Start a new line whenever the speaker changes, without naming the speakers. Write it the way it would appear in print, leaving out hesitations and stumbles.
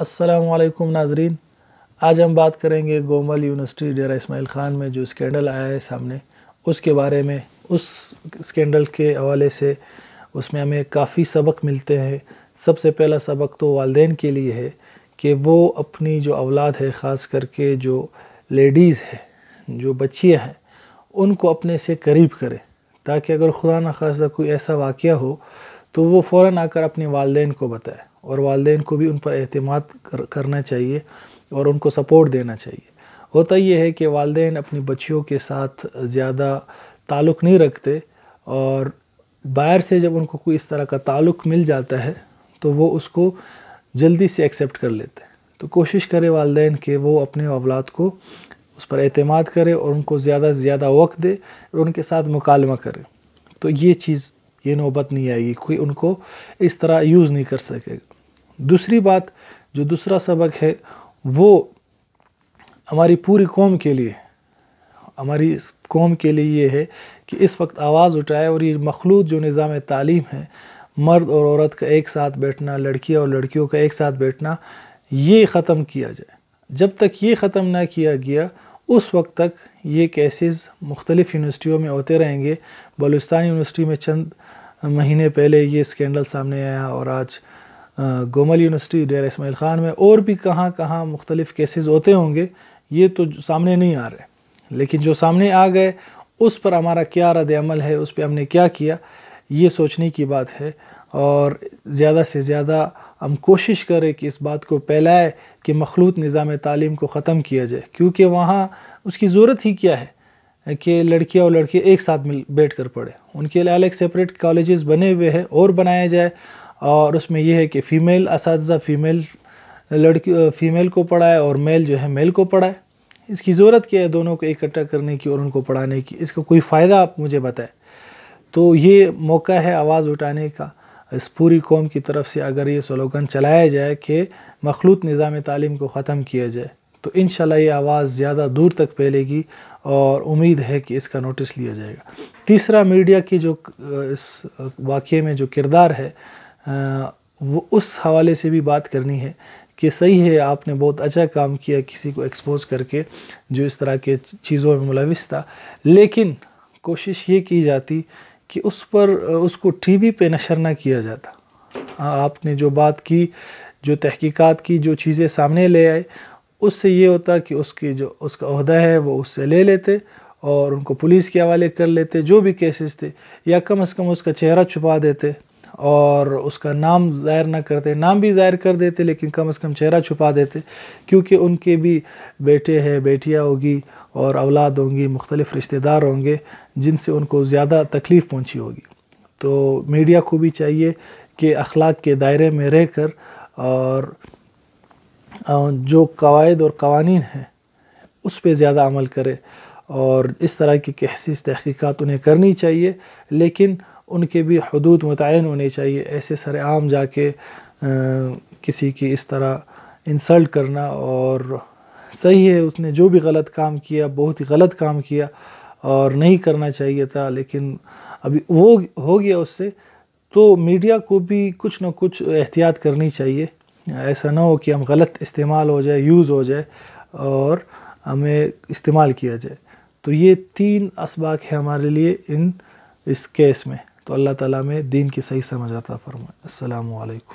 السلام علیکم ناظرین، آج ہم بات کریں گے گومل یونیورسٹی ڈیرہ اسماعیل خان میں جو اسکینڈل آیا ہے سامنے، اس کے بارے میں۔ اس اسکینڈل کے حوالے سے اس میں ہمیں کافی سبق ملتے ہیں۔ سب سے پہلا سبق تو والدین کے لیے ہے کہ وہ اپنی جو اولاد ہے، خاص کر کے جو لیڈیز ہے، جو بچیاں ہیں، ان کو اپنے سے قریب کرے، تاکہ اگر خدا نخواستہ کوئی ایسا واقعہ ہو تو وہ فوراً آ کر اپنے والدین کو بتائے، اور والدین کو بھی ان پر اعتماد کرنا چاہیے اور ان کو سپورٹ دینا چاہیے۔ ہوتا یہ ہے کہ والدین اپنی بچیوں کے ساتھ زیادہ تعلق نہیں رکھتے، اور باہر سے جب ان کو کوئی اس طرح کا تعلق مل جاتا ہے تو وہ اس کو جلدی سے ایکسیپٹ کر لیتے ہیں۔ تو کوشش کرے والدین کہ وہ اپنے اولاد کو اس پر اعتماد کرے اور ان کو زیادہ سے زیادہ وقت دے اور ان کے ساتھ مکالمہ کرے، تو یہ نوبت نہیں آئے گی، کوئی ان کو اس طرح یوز نہیں کر سکے گا۔ دوسری بات، جو دوسرا سبق ہے، وہ ہماری پوری قوم کے لیے، ہماری قوم کے لیے یہ ہے کہ اس وقت آواز اٹھائے اور یہ مخلوط جو نظام تعلیم ہے، مرد اور عورت کا ایک ساتھ بیٹھنا، لڑکیاں اور لڑکیوں کا ایک ساتھ بیٹھنا، یہ ختم کیا جائے۔ جب تک یہ ختم نہ کیا گیا اس وقت تک یہ کیسز مختلف یونیورسٹیوں میں ہوتے رہیں گے۔ بلوچستان یونیورسٹی میں چند مہینے پہلے یہ اسکینڈل سامنے آیا، اور آج گومل یونیورسٹی ڈیرہ اسماعیل خان میں اور بھی کہاں کہاں مختلف کیسز ہوتے ہوں گے، یہ تو سامنے نہیں آ رہے، لیکن جو سامنے آ گئے اس پر ہمارا کیا رد عمل ہے، اس پہ ہم نے کیا کیا، یہ سوچنے کی بات ہے۔ اور زیادہ سے زیادہ ہم کوشش کریں کہ اس بات کو پھیلائے کہ مخلوط نظام تعلیم کو ختم کیا جائے، کیونکہ وہاں اس کی ضرورت ہی کیا ہے کہ لڑکیاں اور لڑکے ایک ساتھ بیٹھ کر پڑھیں۔ ان کے لیے الگ سیپریٹ کالجز بنے ہوئے ہیں اور بنایا جائے، اور اس میں یہ ہے کہ فیمیل اساتذہ فیمیل کو پڑھائے اور میل جو ہے میل کو پڑھائے۔ اس کی ضرورت کیا ہے دونوں کو اکٹھا کرنے کی اور ان کو پڑھانے کی؟ اس کا کوئی فائدہ آپ مجھے بتائیں۔ تو یہ موقع ہے آواز اٹھانے کا اس پوری قوم کی طرف سے۔ اگر یہ سلوگن چلایا جائے کہ مخلوط نظام تعلیم کو ختم کیا جائے تو انشاءاللہ یہ آواز زیادہ دور تک پھیلے گی، اور امید ہے کہ اس کا نوٹس لیا جائے گا۔ تیسرا، میڈیا کی جو اس واقعے میں جو کردار ہے، وہ اس حوالے سے بھی بات کرنی ہے کہ صحیح ہے، آپ نے بہت اچھا کام کیا کسی کو ایکسپوز کر کے جو اس طرح کے چیزوں میں ملوث تھا، لیکن کوشش یہ کی جاتی کہ اس کو ٹی وی پہ نشر نہ کیا جاتا۔ آپ نے جو بات کی، جو تحقیقات کی، جو چیزیں سامنے لے آئے، اس سے یہ ہوتا کہ اس کا عہدہ ہے وہ اس سے لے لیتے اور ان کو پولیس کے حوالے کر لیتے، جو بھی کیسز تھے، یا کم از کم اس کا چہرہ چھپا دیتے اور اس کا نام ظاہر نہ کرتے۔ نام بھی ظاہر کر دیتے لیکن کم از کم چہرہ چھپا دیتے، کیونکہ ان کے بھی بیٹے ہیں، بیٹیاں ہوگی اور اولاد ہوں گی، مختلف رشتہ دار ہوں گے جن سے ان کو زیادہ تکلیف پہنچی ہوگی۔ تو میڈیا کو بھی چاہیے کہ اخلاق کے دائرے میں رہ کر اور جو قواعد اور قوانین ہیں اس پہ زیادہ عمل کرے، اور اس طرح کی حسیس تحقیقات انہیں کرنی چاہیے، لیکن ان کے بھی حدود متعین ہونے چاہیے۔ ایسے سر عام جا کے کسی کی اس طرح انسلٹ کرنا، اور صحیح ہے اس نے جو بھی غلط کام کیا، بہت ہی غلط کام کیا اور نہیں کرنا چاہیے تھا، لیکن ابھی وہ ہو گیا اس سے، تو میڈیا کو بھی کچھ نہ کچھ احتیاط کرنی چاہیے۔ ایسا نہ ہو کہ ہم غلط استعمال ہو جائے، یوز ہو جائے اور ہمیں استعمال کیا جائے۔ تو یہ 3 اسباق ہیں ہمارے لیے اس کیس میں۔ تو اللہ تعالیٰ میں دین کی صحیح سمجھ عطا فرمائے۔ السلام علیکم۔